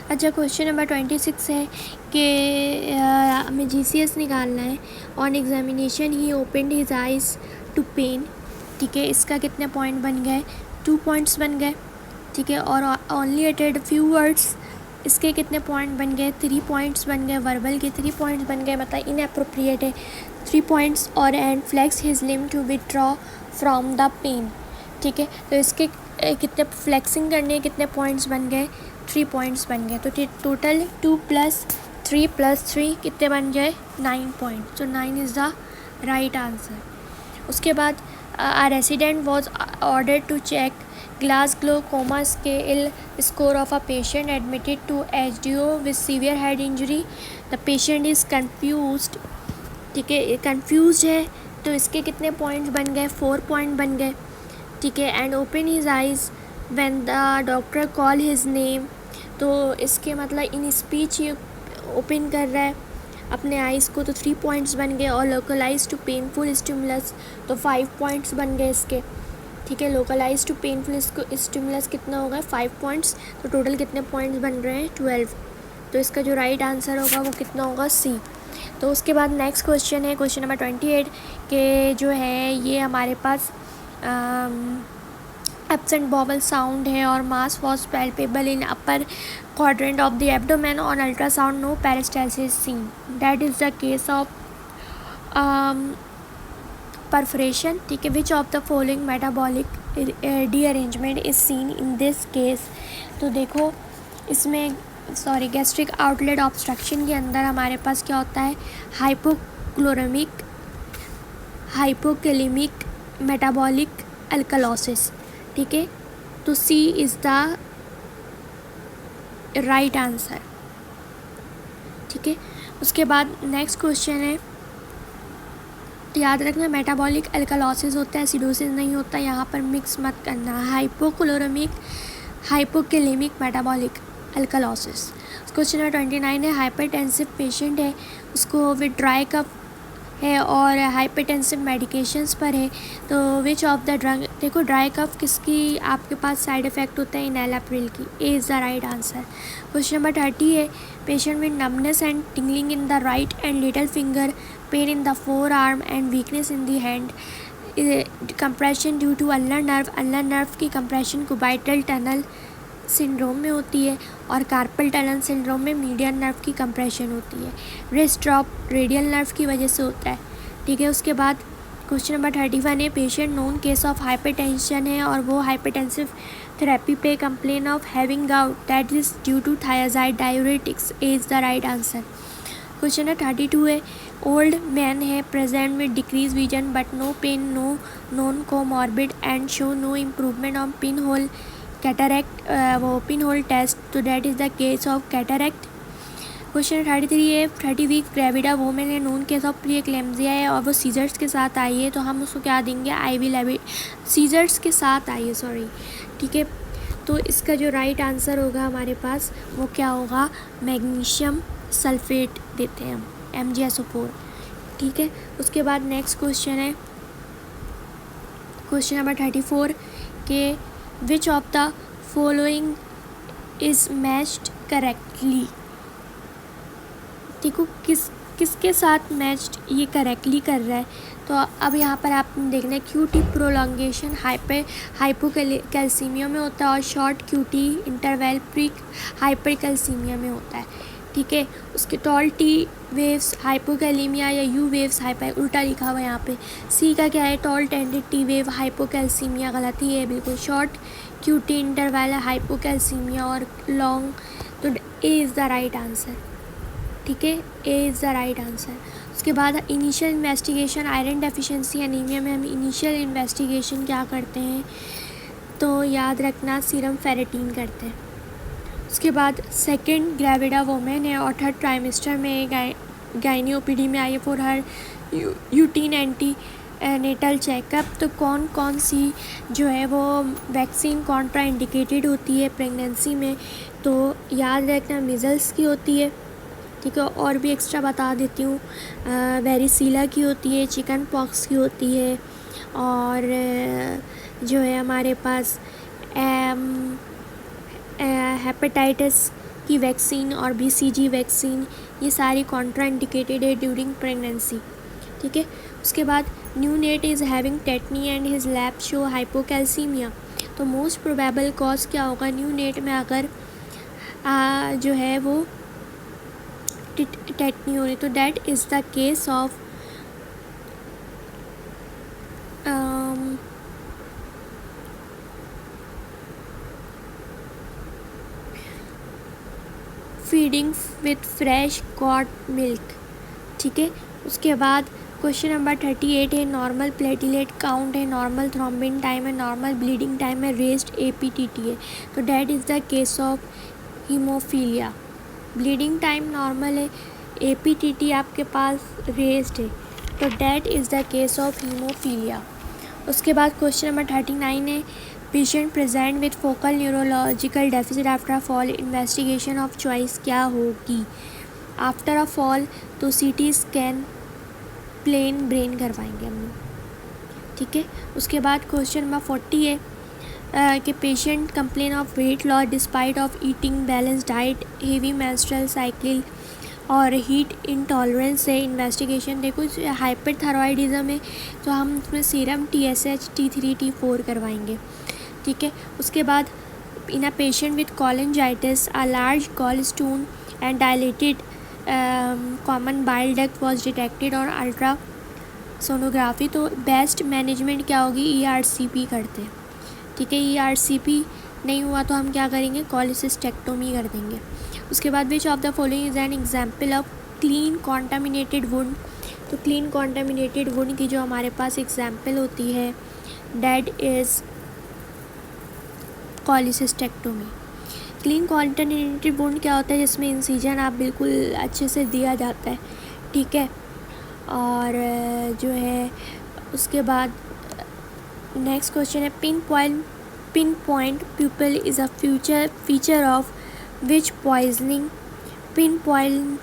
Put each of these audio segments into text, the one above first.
अच्छा, question number 26 है कि हमें GCS निकालना है। On examination he opened his eyes to pain. ठीक है, इसका कितने पॉइंट बन गए? 2 पॉइंट्स बन गए। ठीक है, और ओनली अटेड फ्यू वर्ड्स, इसके कितने पॉइंट बन गए? 3 पॉइंट्स बन गए। वर्बल के 3 पॉइंट्स बन गए, मतलब इनअप्रोप्रिएट है 3 पॉइंट्स। और and flex his limb to withdraw from the pain. ठीक है, तो इसके कितने फ्लेक्सिंग करने, कितने पॉइंट्स बन गए? 3 पॉइंट्स बन गए। तो टोटल 2 + 3 + 3 कितने बन गए? 9 पॉइंट। तो 9 इज़ द राइट आंसर। उसके बाद a resident was ordered to check glass glaucoma scale score of a patient admitted to HDO with severe head injury. The patient is confused. ठीक है, confused है, तो इसके कितने पॉइंट्स बन गए? 4 पॉइंट बन गए। ठीक है, and open his eyes when the doctor call his name. तो इसके मतलब इन स्पीच ये ओपन कर रहा है अपने आइज़ को, तो 3 पॉइंट्स बन गए। और लोकलाइज टू पेनफुल स्टिमुलस, तो 5 पॉइंट्स बन गए इसके। ठीक है, लोकलाइज टू पेनफुल स्टिमुलस कितना होगा? 5 पॉइंट्स। तो टोटल कितने पॉइंट्स बन रहे हैं? 12। तो इसका जो राइट आंसर होगा वो कितना होगा? C। तो उसके बाद नेक्स्ट क्वेश्चन है क्वेश्चन नंबर 28 के जो है ये हमारे पास एब्सेंट बॉवल साउंड है और mass was palpable in upper quadrant of the abdomen on ultrasound, no peristalsis seen. That is the case of perforation. ठीक है, which of the following metabolic derangement is seen in this case. तो देखो इसमें gastric outlet obstruction के अंदर हमारे पास क्या होता है? Hypochloraemic, hypokalaemic, metabolic alkalosis. ठीक है, तो C is the right answer. ठीक है, उसके बाद नेक्स्ट क्वेश्चन है, याद रखना मेटाबॉलिक अल्कलोसिस होता है, एसिडोसिस नहीं होता, यहाँ पर मिक्स मत करना। Hypochloraemic, hypokalaemic, metabolic alkalosis. Question number 29 है, हाइपरटेंसिव पेशेंट है, उसको विद ड्राई कफ है और हाइपरटेंसिव मेडिकेशंस पर है। तो विच ऑफ द ड्रग, देखो ड्राई कफ किसकी आपके पास साइड इफ़ेक्ट होता है? इनैलाप्रिल की। A is the right answer. Question number 30 है, patient with numbness and tingling in the right and little finger, pain in the forearm and weakness in the hand, compression due to ulnar nerve. Ulnar nerve की compression cubital tunnel syndrome में होती है और carpal tunnel syndrome में median nerve की compression होती है। Wrist drop radial nerve की वजह से होता है। ठीक है, उसके बाद क्वेश्चन नंबर 31 है, patient known case of hypertension है और वो हाइपरटेंसिव थेरेपी पे complain of having gout, that is due to thiazide diuretics. A is the right answer. Question number 32 है, ओल्ड मैन है present with decrease vision but no pain, no non comorbid and show no improvement on pin hole cataract, वो pin hole test, तो that is the case of cataract. Question 33 है, 30 week gravida women है, known case of pre eclampsia है और वो seizures के साथ आई है, तो हम उसको क्या देंगे? IV लेवी, सीजर्स के साथ आई है, सॉरी। ठीक है, तो इसका जो राइट आंसर होगा हमारे पास वो क्या होगा? मैग्नीशियम सल्फेट देते हैं हम, MgSO4। ठीक है, उसके बाद नेक्स्ट क्वेश्चन है क्वेश्चन नंबर 34 के विच of the following is matched correctly. देखो किसके साथ मैच्ड ये करेक्टली कर रहा है। तो अब यहाँ पर आपने देखना है QT प्रोलॉन्गेशन हाइपोकैल्सीमिया में होता है और short QT interval pre hypercalcaemia में होता है। ठीक है, उसके टॉल T वेव्स हाइपोकैलीमिया या U वेव्स हाइपर, उल्टा लिखा हुआ है यहाँ पे। C का क्या है? Tall tented T wave hypocalcaemia, गलत ही है बिल्कुल। शॉर्ट QT इंटरवल है हाइपोकैल्सीमिया और लॉन्ग, तो A is the right answer. ठीक है, A is the right answer. उसके बाद initial investigation iron deficiency anaemia में हम इनिशियल इन्वेस्टिगेशन क्या करते हैं? तो याद रखना सीरम फेरेटिन करते हैं। उसके बाद सेकंड ग्रेविडा वोमेन है और थर्ड ट्राइमेस्टर में गायनी OPD में आई है for her routine antenatal checkup. तो कौन कौन सी जो है वो वैक्सीन कॉन्ट्रा इंडिकेटेड होती है प्रेगनेंसी में? तो याद रखना मीज़ल्स की होती है। ठीक है, और भी एक्स्ट्रा बता देती हूँ, वेरिसीला की होती है, चिकन पॉक्स की होती है और जो है हमारे पास हेपेटाइटिस की वैक्सीन और BCG वैक्सीन ये सारी कॉन्ट्राइंडिकेटेड है ड्यूरिंग प्रेगनेंसी। ठीक है, उसके बाद new net is having tetani and his lab show hypocalcaemia. तो मोस्ट प्रोबेबल कॉज क्या होगा न्यू नेट में अगर जो है वो टेटनी हो रही, तो that is the case of feeding with fresh got milk. ठीक है, उसके बाद क्वेश्चन नंबर 38 है नॉर्मल प्लेटिलेट काउंट है, नॉर्मल थ्रोम्बिन टाइम है, नॉर्मल ब्लीडिंग टाइम है, रेस्ड APTT है। तो that is the case of haemophilia. Bleeding time normal है, APTT आपके पास रेस्ड है, तो that is the case of haemophilia. उसके बाद क्वेश्चन नंबर 39 है patient present with focal neurological deficit after a fall, investigation of choice क्या होगी? After a fall तो CT स्कैन प्लेन ब्रेन करवाएंगे हम लोग। ठीक है, उसके बाद क्वेश्चन नंबर 40 है कि patient complain of weight loss despite of eating balance diet, heavy menstrual cycle और हीट इंटॉलरेंस है। इन्वेस्टिगेशन देखो हाइपरथायरॉयडिज्म है तो हम उसमें सीरम TSH T3 T4 करवाएंगे। ठीक है, उसके बाद in a patient with cholangitis a large gall stone and dilated common bile duct was detected और अल्ट्रा सोनोग्राफी। तो बेस्ट मैनेजमेंट क्या होगी? ERCP करते हैं। ठीक है, ERCP नहीं हुआ तो हम क्या करेंगे? कोलिसिस्टेक्टोमी कर देंगे। उसके बाद which of the following is an example of clean contaminated wound. तो क्लीन कॉन्टामिनेटेड वुंड की जो हमारे पास एग्जाम्पल होती है that is cholecystectomy. Clean contaminated wound क्या होता है? जिसमें इंसिजन आप बिल्कुल अच्छे से दिया जाता है। ठीक है, और जो है उसके बाद नेक्स्ट क्वेश्चन है pin point pupil is a feature of which poisoning. Pin point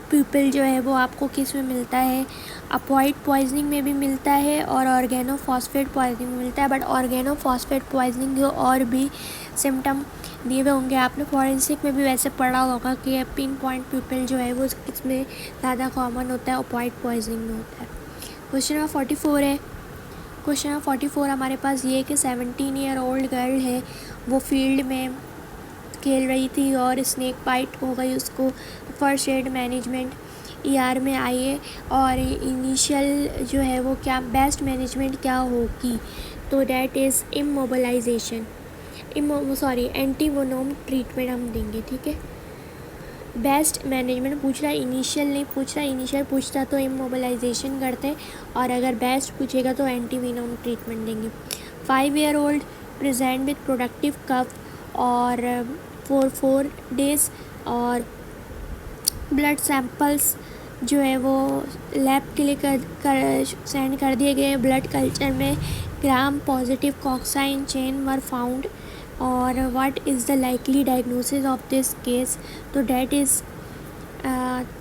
pupil जो है वो आपको किस में मिलता है? अपॉइड पॉइजनिंग में भी मिलता है और ऑर्गेनोफॉस्फेट पॉइजनिंग में मिलता है। बट ऑर्गेनोफॉस्फेट पॉइजनिंग के और भी सिम्टम दिए हुए होंगे, आपने फॉरेंसिक में भी वैसे पढ़ा होगा कि पिन पॉइंट प्यूपल जो है वो इसमें ज़्यादा कॉमन होता है, अपॉइड पॉइजनिंग में होता है। क्वेश्चन नंबर 44 है। क्वेश्चन नंबर 44 हमारे पास ये है कि 17 ईयर ओल्ड गर्ल है, वो फील्ड में खेल रही थी और स्नेक बाइट हो गई उसको। फर्स्ट एड मैनेजमेंट ER में आई है और इनिशियल जो है वो क्या बेस्ट मैनेजमेंट क्या होगी? तो डैट इज़ इमोबलाइजेशन एंटीवोनोम ट्रीटमेंट हम देंगे। ठीक है, बेस्ट मैनेजमेंट पूछ रहा है, इनिशियल नहीं पूछ रहा। इनिशियल पूछता तो इमोबलाइजेशन करते और अगर बेस्ट पूछेगा तो एंटीवेनोम ट्रीटमेंट देंगे। 5 year old present with productive cough और 4 डेज़ और ब्लड सैंपल्स जो है वो लैब के लिए सेंड कर दिए गए। ब्लड कल्चर में gram positive cocci in chain were found और what is the likely diagnosis of this case? तो डैट इज़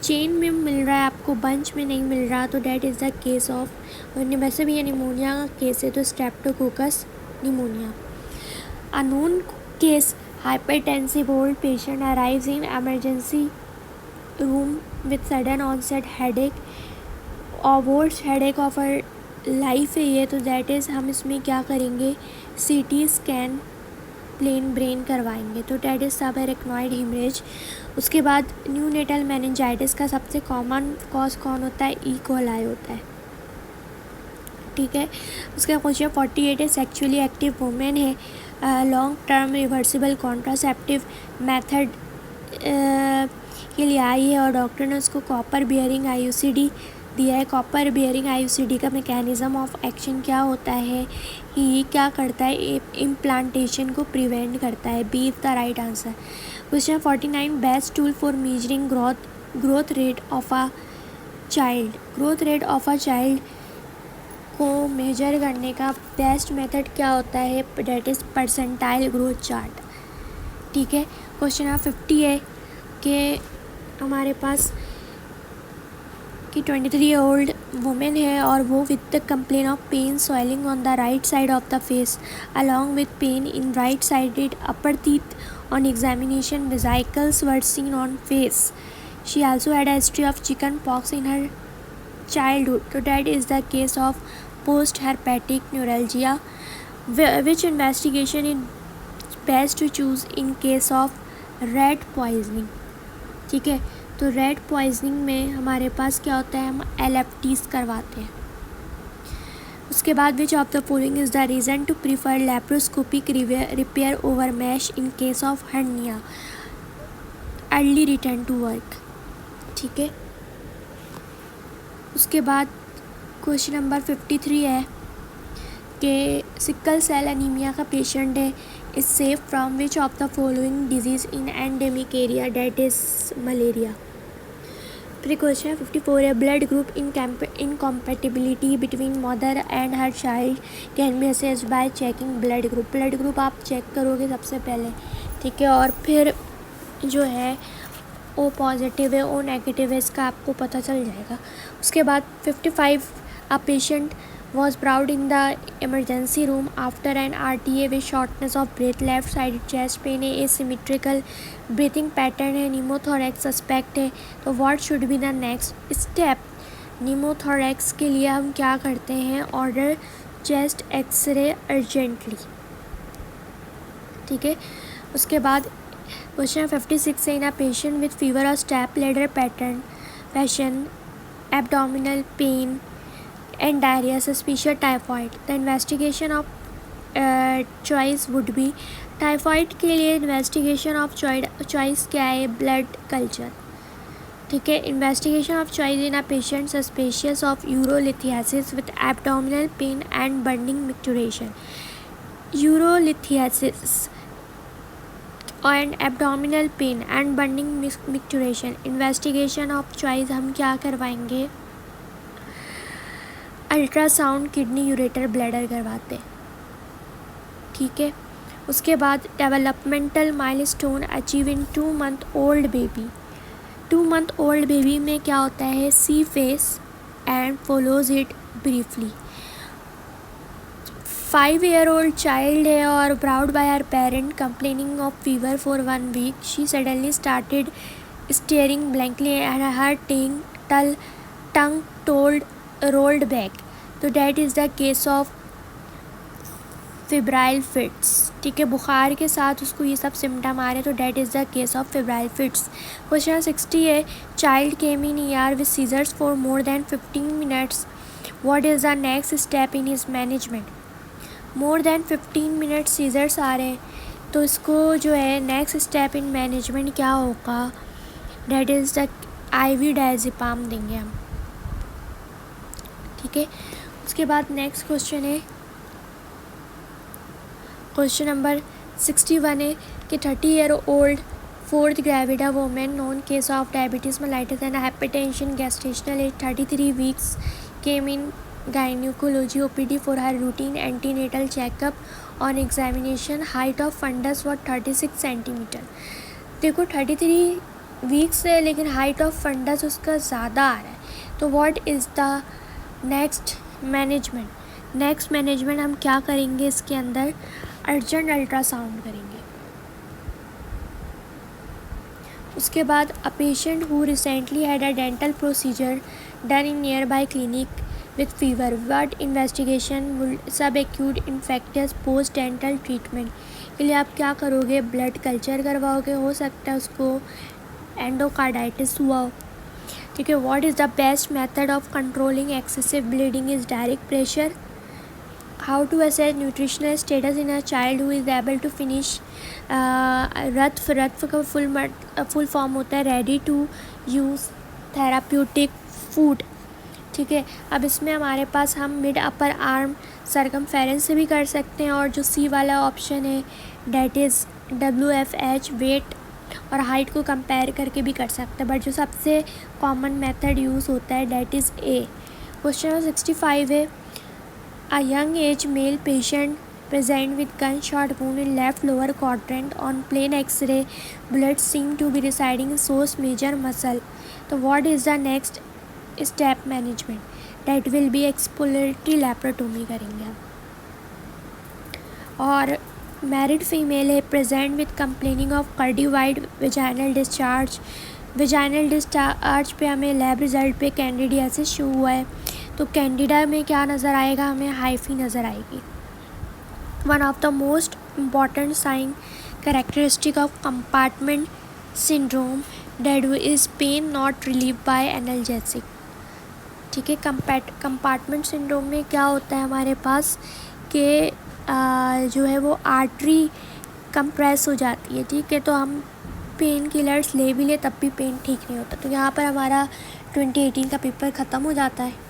चेन में मिल रहा है आपको, बंच में नहीं मिल रहा, तो that is the case of वैसे भी ये निमोनिया का केस है तो Streptococcus pneumonia. A known case hypertensive old patient arrives in emergency room with sudden onset headache और worst headache of her life है ये, तो that is हम इसमें क्या करेंगे? CT स्कैन प्लेन ब्रेन करवाएंगे, तो डैट इज़ सबएरेक्नॉइड हेमरेज। उसके बाद न्यूनेटल मेनिंजाइटिस का सबसे कॉमन कॉज कौन होता है? E. coli होता है। ठीक है, उसका क्वेश्चन 48 है सेक्सुअली एक्टिव वुमेन है, long term reversible contraceptive method के लिए आई है और डॉक्टर ने उसको कॉपर बियरिंग IUCD दिया है। कॉपर बियरिंग IUCD का मैकेनिज़्म ऑफ एक्शन क्या होता है कि ये क्या करता है? इम्प्लांटेशन को प्रिवेंट करता है। B is the right answer. Question 49 best tool for measuring growth rate of a child को मेजर करने का बेस्ट मेथड क्या होता है? That is percentile growth chart. ठीक है, क्वेश्चन नंबर 50 है कि हमारे पास कि 23-year-old वुमेन है और वो with the complain of pain swelling on the right side of the face along with pain in right sided upper teeth on examination vesicles were seen on face. She also had a history of chicken pox in her childhood. So that is the case of post-herpetic neuralgia. Which investigation is best to choose in case of rat poisoning? ठीक है, तो red poisoning में हमारे पास क्या होता है, हम LFTs करवाते हैं. उसके बाद which of the following is the reason to prefer laparoscopic repair over mesh in case of hernia, early return to work. ठीक है, उसके बाद क्वेश्चन नंबर 53 है कि सिकल सेल एनीमिया का पेशेंट है is safe from which of the following disease in endemic area, that is malaria. फिर question 54 है blood group incompatibility between mother and her child can be assessed bye checking blood group. Blood group आप check करोगे सबसे पहले, ठीक है, और फिर जो है ओ पॉजिटिव है ओ नेगेटिव है इसका आपको पता चल जाएगा. उसके बाद 55 a patient was brought in the emergency room after an RTA with shortness of breath, left sided chest pain है, asymmetrical breathing pattern है, pneumothorax suspect है. तो what should be the next step? pneumothorax के लिए हम क्या करते हैं, ऑर्डर चेस्ट एक्सरे अर्जेंटली. ठीक है, उसके बाद क्वेश्चन 56 है इन अ पेशेंट विथ फीवर और step ladder pattern fashion abdominal pain and diarrhea, suspicious typhoid. The investigation of choice would be typhoid के लिए इन्वेस्टिगेशन ऑफ चॉइस क्या है, ब्लड कल्चर. ठीक है, investigation of choice in a patient suspicious of urolithiasis with abdominal pain and burning micturition. Urolithiasis and abdominal pain and burning micturition. Investigation of choice हम क्या करवाएंगे, ultrasound kidney ureter bladder करवाते. ठीक है, उसके बाद developmental milestone achieve in 2 month old baby. 2 month old baby में क्या होता है, see face and follows it briefly. 5-year-old child है और brought by her parent complaining of fever for 1 week. She suddenly started staring blankly and her tongue told rolled back. तो that is the case of febrile fits. ठीक है, बुखार के साथ उसको ये सब सिम्टम आ रहे हैं, तो that is the case of febrile fits. Question 60 है child came in ER with seizures for more than 15 minutes. What is the next step in his management. More than 15 minutes seizures आ रहे हैं, तो इसको जो है नेक्स्ट स्टेप इन management क्या होगा, that is the IV diazepam देंगे हम. ठीक है, उसके बाद नेक्स्ट क्वेश्चन है क्वेश्चन नंबर 61 है कि 30-year-old fourth gravida women known case of diabetes mellitus and hypertension gestational age 33 weeks came in gynaecology OPD for her routine antenatal checkup on examination. Height of fundus what 36 centimeter. देखो 33 weeks है लेकिन height of funds उसका ज़्यादा आ रहा है, तो what is the next management. Next management हम क्या करेंगे, इसके अंदर अर्जेंट अल्ट्रासाउंड करेंगे. उसके बाद a patient who recently had a dental procedure done in nearby clinic with fever, what investigation subacute infectious post dental treatment के लिए आप क्या करोगे, ब्लड कल्चर करवाओगे, हो सकता है उसको एंडोकार्डाइटिस हुआ हो. ठीक है, what is the best method of controlling excessive bleeding is direct pressure. How to assess nutritional status in a child who is able to finish. RUTF का फुल फॉर्म होता है ready to use therapeutic food. ठीक है, अब इसमें हमारे पास हम mid upper arm circumference से भी कर सकते हैं, और जो C वाला ऑप्शन है डैट इज़ WFH वेट और हाइट को कंपेयर करके भी कर सकते हैं, बट जो सबसे कॉमन मेथड यूज़ होता है डैट इज़ A. क्वेश्चन 65 है a young as male patient present with gun shot wound in left lower quadrant on plain X-ray. Blood seem to be residing in source major muscle. तो what is the next step management that will be exploratory laparotomy करेंगे हम। और married female है present with complaining of curdy white vaginal discharge पे हमें lab result पे candidiasis show हुआ है, तो कैंडिडा में क्या नज़र आएगा, हमें हाइफी नज़र आएगी। One of the most important sign characteristic of compartment syndrome that is pain not relieved by analgesic. ठीक है, कंपार्टमेंट सिंड्रोम में क्या होता है हमारे पास कि जो है वो आर्टरी कंप्रेस हो जाती है। ठीक है, तो हम पेन किलर्स ले भी ले तब भी पेन ठीक नहीं होता। तो यहाँ पर हमारा 2018 का पेपर ख़त्म हो जाता है।